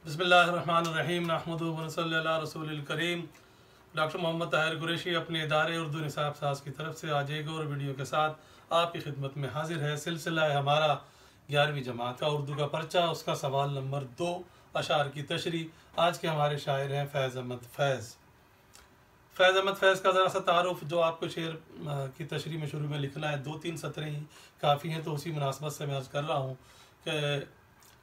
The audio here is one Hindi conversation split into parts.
बिस्मिल्लाहिर्रहमानिर्रहीम नहमदुहु व नसल्ली अला रसूलिल करीम। डॉक्टर मोहम्मद ताहिर कुरैशी अपने इदारे उर्दू निसाब साज की तरफ से आज एक और वीडियो के साथ आपकी खिदमत में हाजिर है। सिलसिला है हमारा 11वीं जमात का उर्दू का पर्चा, उसका सवाल नंबर 2 अशार की तशरी। आज के हमारे शायर हैं फैज़ अहमद फैज़। फैज़ अहमद फैज़ का ज़रा सा तारुफ जो आपको शेर की तशरी में शुरू में लिखना है, 2-3 सतरें ही काफ़ी हैं, तो उसी मुनासबत से मैं अर्ज़ कर रहा हूँ कि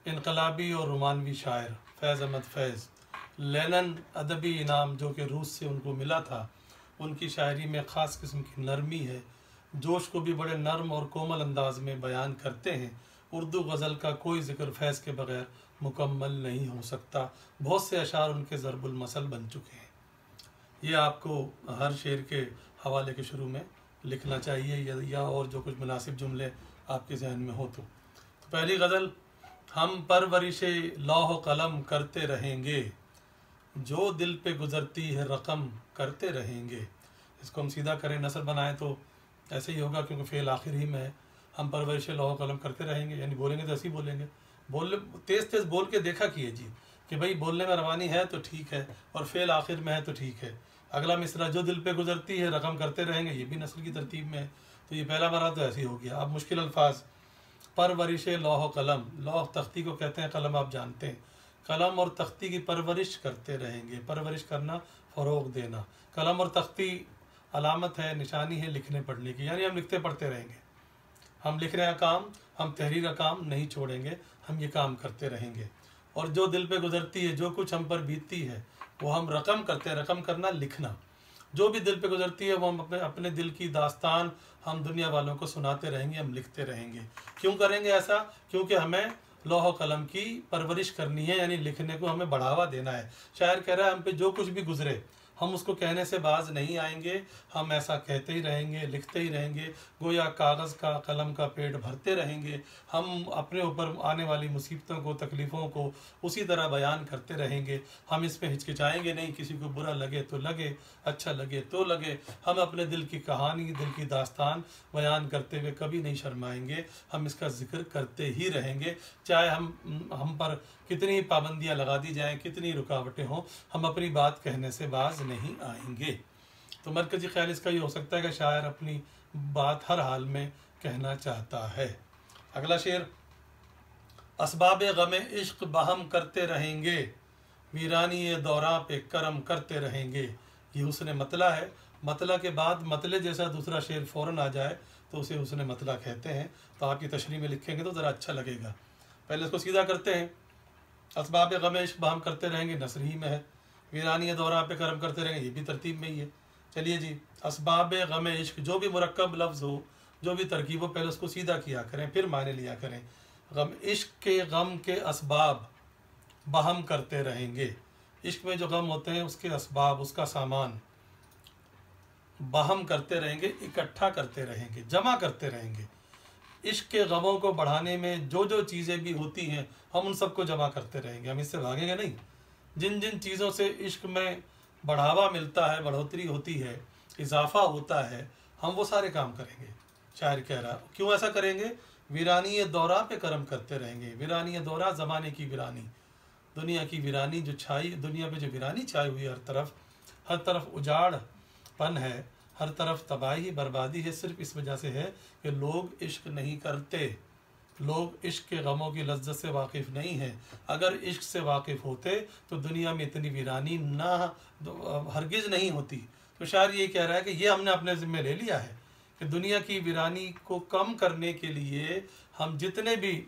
इनकलाबी और रोमानवी शायर फैज़ अहमद फैज़, लेनन अदबी इनाम जो कि रूस से उनको मिला था, उनकी शायरी में ख़ास किस्म की नरमी है, जोश को भी बड़े नर्म और कोमल अंदाज में बयान करते हैं। उर्दू गज़ल का कोई ज़िक्र फैज़ के बग़ैर मुकम्मल नहीं हो सकता। बहुत से अशार उनके ज़रबुल मसल बन चुके हैं। ये आपको हर शेर के हवाले के शुरू में लिखना चाहिए या और जो कुछ मुनासिब जुमले आपके जहन में हो। तो पहली गज़ल, हम परवरिश लौह कलम करते रहेंगे, जो दिल पे गुजरती है रकम करते रहेंगे। इसको हम सीधा करें, नसर बनाएं तो ऐसे ही होगा, क्योंकि फ़ेल आखिर ही में है। हम परवरिश लौह कलम करते रहेंगे, यानी बोलेंगे तो ऐसे ही बोलेंगे। तेज़ तेज़ बोल के देखा कीजिए जी कि भाई बोलने में रवानी है तो ठीक है, और फ़ेल आखिर में है तो ठीक है। अगला मिसरा, जो दिल पे गुजरती है रकम करते रहेंगे, ये भी नस्ल की तरतीब में है, तो ये पहला मरा तो ऐसे ही हो गया। अब मुश्किल अल्फाज, परवरिश लौह कलम, लौह तख्ती को कहते हैं, कलम आप जानते हैं। कलम और तख्ती की परवरिश करते रहेंगे। परवरिश करना, फ़रोग देना। कलम और तख्ती अलामत है, निशानी है लिखने पढ़ने की, यानी हम लिखते पढ़ते रहेंगे। हम लिखने का काम, हम तहरीर का काम नहीं छोड़ेंगे, हम ये काम करते रहेंगे। और जो दिल पे गुजरती है, जो कुछ हम पर बीतती है, वो हम रकम करते हैं। रकम करना, लिखना। जो भी दिल पे गुजरती है वो हम अपने दिल की दास्तान हम दुनिया वालों को सुनाते रहेंगे, हम लिखते रहेंगे। क्यों करेंगे ऐसा? क्योंकि हमें लौह कलम की परवरिश करनी है, यानी लिखने को हमें बढ़ावा देना है। शायर कह रहा है हम पे जो कुछ भी गुजरे हम उसको कहने से बाज नहीं आएंगे, हम ऐसा कहते ही रहेंगे, लिखते ही रहेंगे, गोया कागज़ का कलम का पेट भरते रहेंगे। हम अपने ऊपर आने वाली मुसीबतों को, तकलीफ़ों को उसी तरह बयान करते रहेंगे। हम इसमें हिचकिचाएंगे नहीं, किसी को बुरा लगे तो लगे, अच्छा लगे तो लगे। हम अपने दिल की कहानी, दिल की दास्तान बयान करते हुए कभी नहीं शर्माएंगे, हम इसका जिक्र करते ही रहेंगे। चाहे हम पर कितनी पाबंदियां लगा दी जाएं, कितनी रुकावटें हों, हम अपनी बात कहने से बाज नहीं आएंगे। तो मरकजी ख्याल इसका ये हो सकता है कि शायर अपनी बात हर हाल में कहना चाहता है। अगला शेर, असबाब गम इश्क बहम करते रहेंगे, वीरानी दौरा पे करम करते रहेंगे। ये हुस्न मतला है। मतला के बाद मतले जैसा दूसरा शेर फ़ौरन आ जाए तो उसे हुस्न मतला कहते हैं। तो आपकी तशरीह में लिखेंगे तो ज़रा अच्छा लगेगा। पहले इसको सीधा करते हैं। असबाब गम इश्क बहम करते रहेंगे, नस्र ही में है। वीरानी दौरा पे करम करते रहेंगे, ये भी तरतीब में ही है। चलिए जी, असबाब गम इश्क, जो भी मुरक्कब लफ्ज़ हो, जो भी तरकीब हो, पहले उसको सीधा किया करें, फिर माने लिया करें। गम, इश्क के गम के असबाब बहम करते रहेंगे। इश्क में जो गम होते हैं उसके असबाब, उसका सामान बहम करते रहेंगे, इकट्ठा करते रहेंगे, जमा करते रहेंगे। इश्क के गमों को बढ़ाने में जो जो चीज़ें भी होती हैं हम उन सबको जमा करते रहेंगे, हम इससे भागेंगे नहीं। जिन जिन चीज़ों से इश्क में बढ़ावा मिलता है, बढ़ोतरी होती है, इजाफा होता है, हम वो सारे काम करेंगे। शायर कह रहा, क्यों ऐसा करेंगे? वीरानी दौरा पे करम करते रहेंगे। वीरानी दौरा, ज़माने की वीरानी, दुनिया की वीरानी जो छाई, दुनिया पे जो वीरानी छाई हुई है, हर तरफ उजाड़पन है, हर तरफ तबाही बर्बादी है, सिर्फ इस वजह से है कि लोग इश्क नहीं करते, लोग इश्क के गमों की लज्जत से वाकिफ़ नहीं हैं। अगर इश्क से वाकिफ़ होते तो दुनिया में इतनी वीरानी ना हरगिज़ नहीं होती। तो शायर ये कह रहा है कि ये हमने अपने ज़िम्मे ले लिया है कि दुनिया की वीरानी को कम करने के लिए हम जितने भी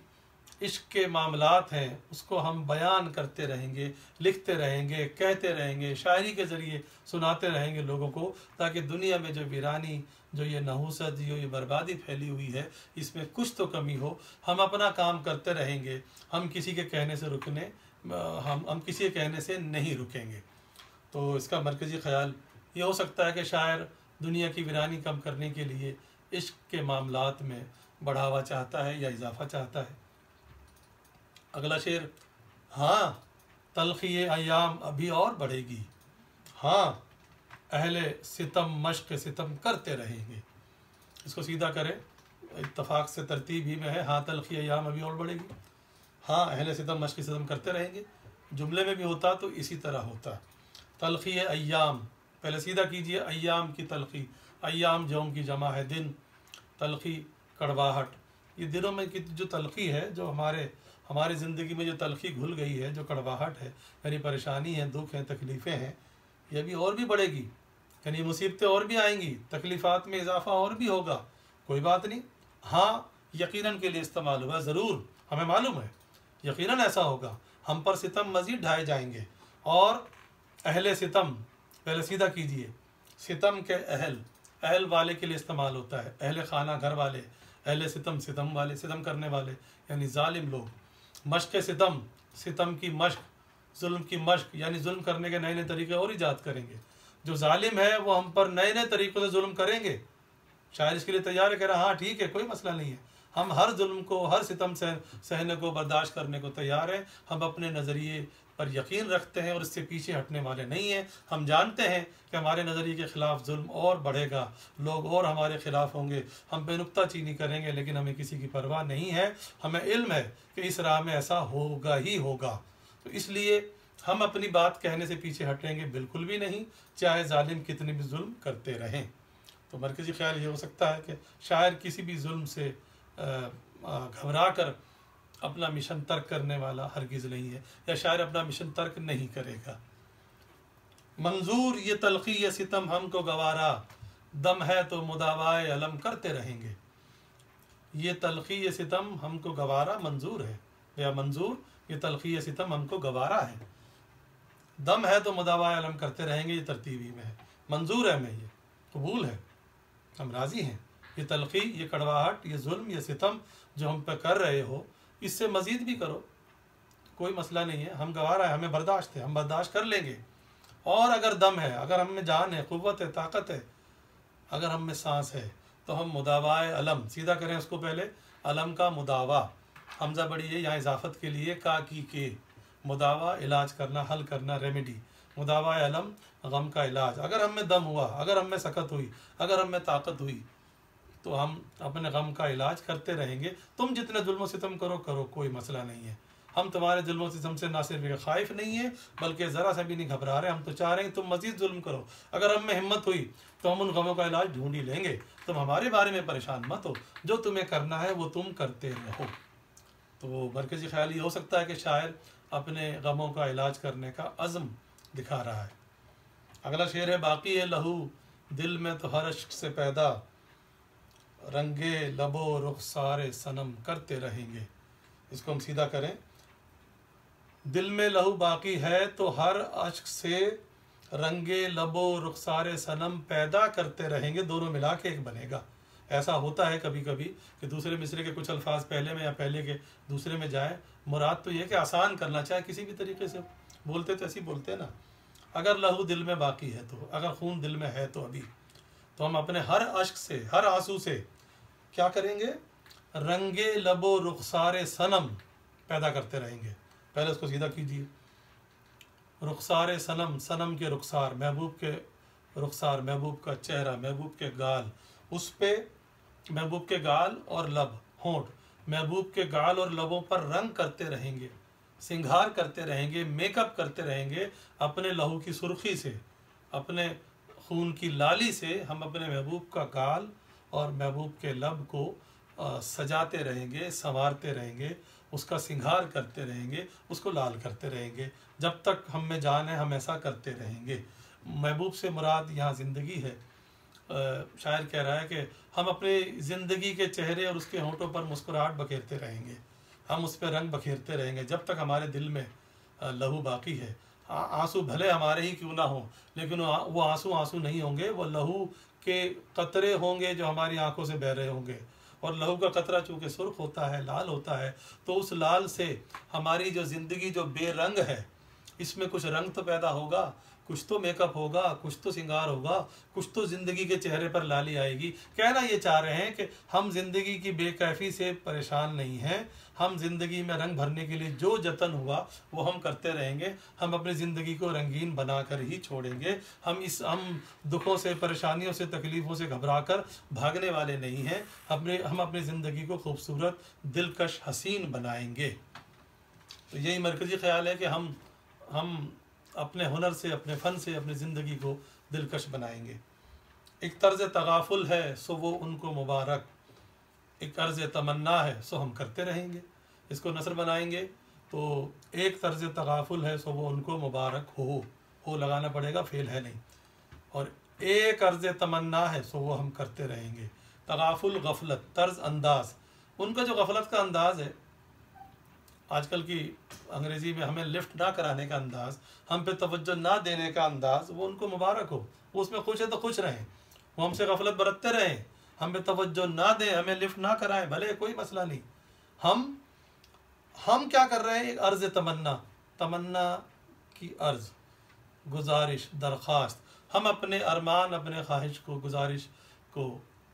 इश्क के मामलात हैं उसको हम बयान करते रहेंगे, लिखते रहेंगे, कहते रहेंगे, शायरी के ज़रिए सुनाते रहेंगे लोगों को, ताकि दुनिया में जो वीरानी, जो ये नहूसत, जो ये बर्बादी फैली हुई है, इसमें कुछ तो कमी हो। हम अपना काम करते रहेंगे, हम किसी के कहने से हम किसी के कहने से नहीं रुकेंगे। तो इसका मरकज़ी ख़याल ये हो सकता है कि शायर दुनिया की वीरानी कम करने के लिए इश्क के मामलात में बढ़ावा चाहता है या इजाफ़ा चाहता है। अगला शेर, हाँ तलखी अयाम अभी और बढ़ेगी, हाँ अहले सितम मश्क सितम करते रहेंगे। इसको सीधा करें, इत्तफाक से तरतीब ही में है, हाँ तलखी अयाम अभी और बढ़ेगी, हाँ अहले सितम मश्क सितम करते रहेंगे। जुमले में भी होता तो इसी तरह होता। तलखी अय्याम, पहले सीधा कीजिए, अय्याम की तलखी, अय्याम यौम की जमा है दिन, तलखी कड़वाहट। ये दिनों में की जो तलखी है, जो हमारी ज़िंदगी में जो तलखी घुल गई है, जो कड़वाहट है, यानी परेशानी है, दुख है, तकलीफ़ें हैं, ये अभी और भी बढ़ेगी, यानी मुसीबतें और भी आएंगी, तकलीफ़ात में इजाफ़ा और भी होगा। कोई बात नहीं, हाँ यकीनन के लिए इस्तेमाल हुआ, ज़रूर हमें मालूम है यकीनन ऐसा होगा। हम पर सितम मज़ीद ढाए जाएंगे। और अहले सितम, पहले सीधा कीजिए, सितम के अहल वाले के लिए इस्तेमाल होता है, अहले खाना घर वाले, अहले सितम सितम वाले, सितम करने वाले यानी जालिम लोग। मश्क सितम, सितम की मश्क, जुल्म की मश्क, यानी जुल्म करने के नए नए तरीके और ईजाद करेंगे। जो जालिम है वो हम पर नए नए तरीक़ों से जुल्म करेंगे। शायर इसके लिए तैयार है, कह रहा हाँ ठीक है, कोई मसला नहीं है, हम हर जुल्म को, हर सितम सहने को, बर्दाश्त करने को तैयार हैं। हम अपने नज़रिए पर यकीन रखते हैं और इससे पीछे हटने वाले नहीं हैं। हम जानते हैं कि हमारे नज़रिए के ख़िलाफ़ जुल्म और बढ़ेगा, लोग और हमारे ख़िलाफ़ होंगे, हम बेनुक्ताचीनी करेंगे, लेकिन हमें किसी की परवाह नहीं है। हमें इल्म है कि इस राह में ऐसा होगा ही होगा। तो इसलिए हम अपनी बात कहने से पीछे हटेंगे बिल्कुल भी नहीं, चाहे जालिम कितने भी जुल्म करते रहें। तो मरकज़ी ख्याल ये हो सकता है कि शायर किसी भी जुल्म से घबरा कर अपना मिशन तर्क करने वाला हरगिज़ नहीं है, या शायर अपना मिशन तर्क नहीं करेगा। मंजूर ये तलखी ये सितम हमको गवारा, दम है तो मुदावाए अलम करते रहेंगे। ये तलखी ये सितम हमको गवारा मंजूर है, या मंजूर ये तलखी ये सितम हमको गवारा है, दम है तो मुदावाए अलम करते रहेंगे, ये तरतीबी में है, मंजूर है, हमें ये कबूल है, हम राज़ी हैं। ये तलखी, ये कड़वाहट, ये जुल्म, ये सितम जो हम पे कर रहे हो, इससे मज़ीद भी करो, कोई मसला नहीं है, हम गवारा है, हमें बर्दाश्त है, हम बर्दाश्त कर लेंगे। और अगर दम है, अगर हम में जान है, क़ुव्वत है, ताकत है, अगर हम में सांस है, तो हम मुदावाए अलम, सीधा करें उसको, पहले अलम का मुदावा, हमजा बड़ी है यहाँ इजाफत के लिए, का की के, मुदावा इलाज करना, हल करना, रेमेडी, मुदावा अलम गम का इलाज। अगर हम में दम हुआ, अगर हम में सकत हुई, अगर हम में ताकत हुई, तो हम अपने गम का इलाज करते रहेंगे। तुम जितने जुल्म सितम करो करो, कोई मसला नहीं है, हम तुम्हारे जुल्म सितम से ना सिर्फ खाइफ नहीं है, बल्कि ज़रा सा भी नहीं घबरा रहे, हम तो चाह रहे हैं तुम मज़ीद जुल्म करो। अगर हम में हिम्मत हुई तो हम उन गमों का इलाज ढूंढ ही लेंगे, तुम हमारे बारे में परेशान मत हो, जो तुम्हें करना है वो तुम करते रहो। तो मरकज़ी ख्याल ये हो सकता है कि शायर अपने गमों का इलाज करने का अज़्म दिखा रहा है। अगला शेर है, बाकी है लहू दिल में तो हर अश्क से पैदा, रंगे लबो रुखसारे सनम करते रहेंगे। इसको हम सीधा करें, दिल में लहू बाकी है तो हर अश्क से रंगे लबो रुखसारे सनम पैदा करते रहेंगे, दोनों मिला के एक बनेगा। ऐसा होता है कभी कभी कि दूसरे मिसरे के कुछ अल्फाज पहले में या पहले के दूसरे में जाए, मुराद तो ये कि आसान करना, चाहे किसी भी तरीके से बोलते तो ऐसे ही बोलते हैं ना। अगर लहू दिल में बाकी है, तो अगर खून दिल में है तो अभी, तो हम अपने हर अश्क से, हर आंसू से क्या करेंगे, रंगे लबो रुखसारे सनम पैदा करते रहेंगे। पहले उसको सीधा कीजिए, रुखसारे सनम, सनम के रुखसार, महबूब के रुखसार, महबूब का चेहरा, महबूब के गाल, उस पे महबूब के गाल और लब, होंठ, महबूब के गाल और लबों पर रंग करते रहेंगे, सिंगार करते रहेंगे, मेकअप करते रहेंगे। अपने लहू की सुर्खी से, अपने खून की लाली से हम अपने महबूब का गाल और महबूब के लब को सजाते रहेंगे, संवारते रहेंगे, उसका सिंगार करते रहेंगे, उसको लाल करते रहेंगे। जब तक हम में जान है हम ऐसा करते रहेंगे। महबूब से मुराद यहाँ ज़िंदगी है। शायर कह रहा है कि हम अपने ज़िंदगी के चेहरे और उसके होंठों पर मुस्कुराहट बखेरते रहेंगे, हम उस पर रंग बखेरते रहेंगे जब तक हमारे दिल में लहू बाकी है। आंसू भले हमारे ही क्यों ना हो, लेकिन वो आंसू आंसू नहीं होंगे, वो लहू के कतरे होंगे जो हमारी आंखों से बह रहे होंगे। और लहू का कतरा चूँकि सुर्ख होता है, लाल होता है, तो उस लाल से हमारी जो ज़िंदगी जो बेरंग है, इसमें कुछ रंग तो पैदा होगा, कुछ तो मेकअप होगा, कुछ तो सिंगार होगा, कुछ तो ज़िंदगी के चेहरे पर लाली आएगी। कहना ये चाह रहे हैं कि हम ज़िंदगी की बेकैफ़ी से परेशान नहीं हैं, हम ज़िंदगी में रंग भरने के लिए जो जतन हुआ वो हम करते रहेंगे। हम अपनी ज़िंदगी को रंगीन बनाकर ही छोड़ेंगे। हम दुखों से, परेशानियों से, तकलीफ़ों से घबराकर भागने वाले नहीं हैं। हम अपनी ज़िंदगी को खूबसूरत, दिलकश, हसीन बनाएंगे। तो यही मरकज़ी ख्याल है कि हम हम अपने हुनर से, अपने फ़न से अपनी ज़िंदगी को दिलकश बनाएंगे। एक तर्ज़ तगाफुल है सो वो उनको मुबारक, एक अर्ज़ तमन्ना है सो हम करते रहेंगे। इसको नसर बनाएंगे तो एक तर्ज़ तगाफुल है सो वो उनको मुबारक हो लगाना पड़ेगा, फेल है नहीं। और एक अर्ज़ तमन्ना है सो वो हम करते रहेंगे। तगाफुल गफलत, तर्ज़ अंदाज़, उनका जो गफलत का अंदाज़ है, आजकल की अंग्रेज़ी में हमें लिफ्ट ना कराने का अंदाज़, हम पे तवज्जो ना देने का अंदाज़, वो उनको मुबारक हो। वो उसमें खुश है तो खुश रहें, वो हमसे गफलत बरतते रहें, हम पे तवज्जो ना दें, हमें लिफ्ट ना कराएं, भले कोई मसला नहीं। हम क्या कर रहे हैं? एक अर्ज़ तमन्ना, तमन्ना की अर्ज़, गुजारिश, दरख्वास्त, हम अपने अरमान, अपने ख्वाहिश को, गुजारिश को,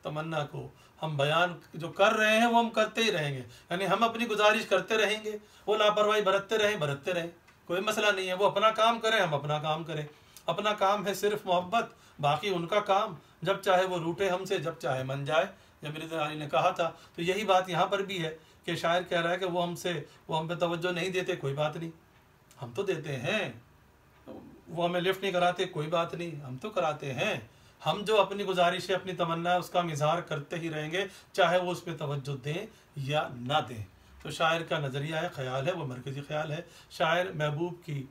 तमन्ना को हम बयान जो कर रहे हैं वो हम करते ही रहेंगे। यानी हम अपनी गुजारिश करते रहेंगे, वो लापरवाही बरतते रहें, कोई मसला नहीं है। वो अपना काम करें, हम अपना काम करें। अपना काम है सिर्फ मोहब्बत, बाकी उनका काम, जब चाहे वो रूठे हमसे, जब चाहे मन जाए। जब मिर्ज़ा अली ने कहा था तो यही बात यहाँ पर भी है कि शायर कह रहा है कि वो हम पे तवज्जो नहीं देते, कोई बात नहीं, हम तो देते हैं। वो हमें लिफ्ट नहीं कराते, कोई बात नहीं, हम तो कराते हैं। हम जो अपनी गुजारिश है, अपनी तमन्ना है, उसका हम इजहार करते ही रहेंगे, चाहे वो उस पर तवज्जो दें या ना दें। तो शायर का नज़रिया है, ख्याल है, वो मरकज़ी ख्याल है। शायर महबूब की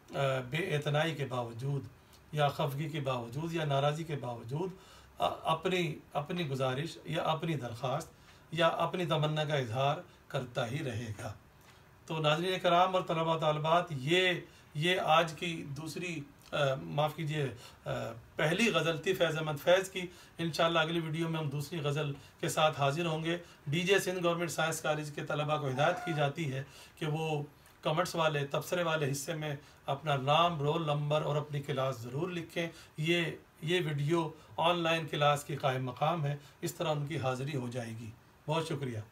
बेइतनाई के बावजूद या खफगी के बावजूद या नाराज़ी के बावजूद अपनी गुजारिश या अपनी दरख्वास्त या अपनी तमन्ना का इजहार करता ही रहेगा। तो नाज़रीन कराम और तलबा तालिबात, ये आज की दूसरी माफ़ कीजिए पहली गज़ल थी फैज़ अहमद फैज़ की। इंशाअल्लाह अगली वीडियो में हम दूसरी गज़ल के साथ हाजिर होंगे। DJ Sindh Government Science College के तलबा को हिदायत की जाती है कि वो कमेंट्स वाले, तबसरे वाले हिस्से में अपना नाम, रोल नंबर और अपनी क्लास ज़रूर लिखें। ये वीडियो ऑनलाइन क्लास की कायम मकाम है, इस तरह उनकी हाज़िरी हो जाएगी। बहुत शुक्रिया।